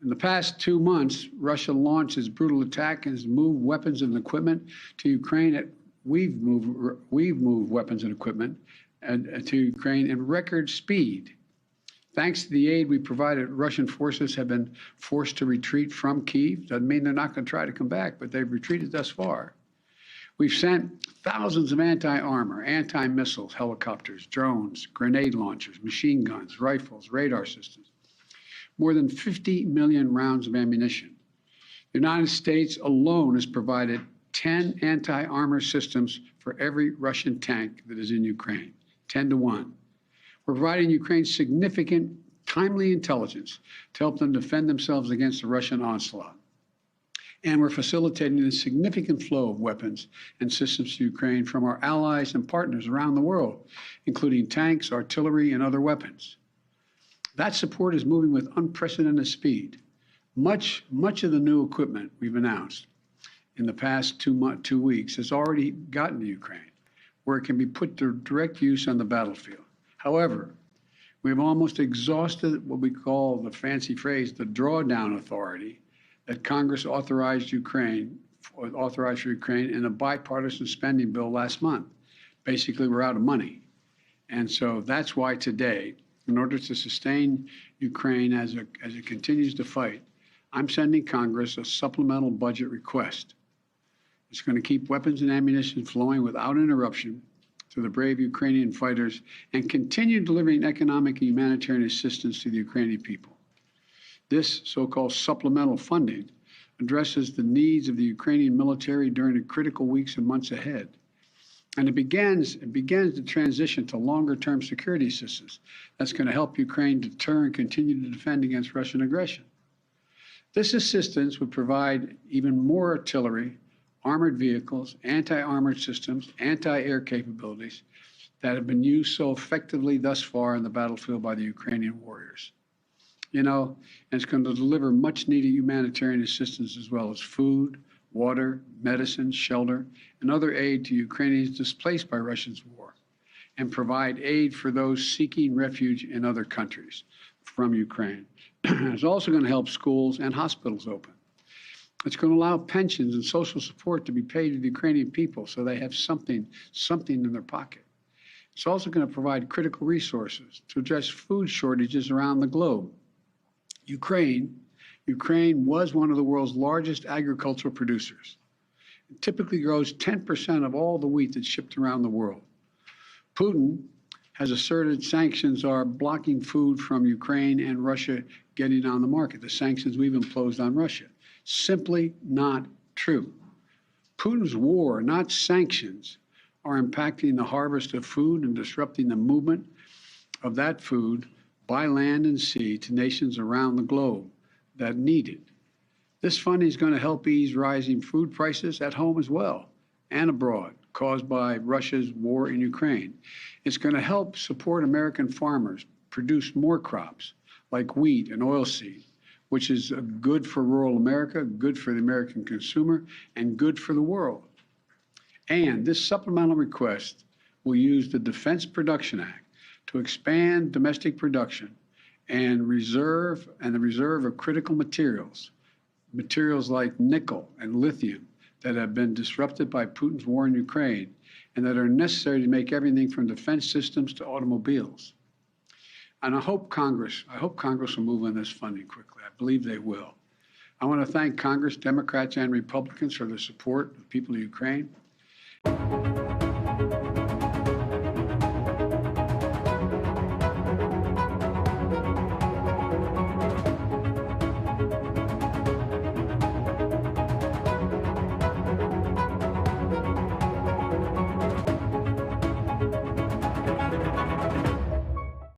In the past 2 months, Russia launched its brutal attack and has moved weapons and equipment to Ukraine. We've moved weapons and equipment to Ukraine in record speed. Thanks to the aid we provided, Russian forces have been forced to retreat from Kyiv. Doesn't mean they're not going to try to come back, but they've retreated thus far. We've sent thousands of anti-armor, anti-missiles, helicopters, drones, grenade launchers, machine guns, rifles, radar systems, more than 50 million rounds of ammunition. The United States alone has provided 10 anti-armor systems for every Russian tank that is in Ukraine, 10 to 1. We're providing Ukraine significant, timely intelligence to help them defend themselves against the Russian onslaught. And we're facilitating a significant flow of weapons and systems to Ukraine from our allies and partners around the world, including tanks, artillery, and other weapons. That support is moving with unprecedented speed. Much of the new equipment we've announced in the past 2 weeks has already gotten to Ukraine, where it can be put to direct use on the battlefield. However, we've almost exhausted what we call, the fancy phrase, the drawdown authority that Congress authorized for Ukraine in a bipartisan spending bill last month. Basically, we're out of money. And so that's why today, in order to sustain Ukraine as it continues to fight, I'm sending Congress a supplemental budget request. It's going to keep weapons and ammunition flowing without interruption to the brave Ukrainian fighters and continue delivering economic and humanitarian assistance to the Ukrainian people. This so-called supplemental funding addresses the needs of the Ukrainian military during the critical weeks and months ahead. And it begins the transition to longer-term security assistance that's going to help Ukraine deter and continue to defend against Russian aggression. This assistance would provide even more artillery, armored vehicles, anti-armored systems, anti-air capabilities that have been used so effectively thus far in the battlefield by the Ukrainian warriors. You know, and it's going to deliver much-needed humanitarian assistance as well as food, water, medicine, shelter, and other aid to Ukrainians displaced by Russia's war, and provide aid for those seeking refuge in other countries from Ukraine. It's also going to help schools and hospitals open. It's going to allow pensions and social support to be paid to the Ukrainian people so they have something in their pocket. It's also going to provide critical resources to address food shortages around the globe. Ukraine was one of the world's largest agricultural producers. It typically grows 10% of all the wheat that's shipped around the world. Putin has asserted sanctions are blocking food from Ukraine and Russia getting on the market, the sanctions we've imposed on Russia. Simply not true. Putin's war, not sanctions, are impacting the harvest of food and disrupting the movement of that food by land and sea to nations around the globe that need it. This funding is going to help ease rising food prices at home as well and abroad caused by Russia's war in Ukraine. It's going to help support American farmers produce more crops like wheat and oilseed, which is good for rural America, good for the American consumer, and good for the world. And this supplemental request will use the Defense Production Act to expand domestic production and the reserve of critical materials like nickel and lithium that have been disrupted by Putin's war in Ukraine and that are necessary to make everything from defense systems to automobiles. And I hope Congress will move on this funding quickly. I believe they will. I want to thank Congress, Democrats and Republicans, for their support of the people of Ukraine.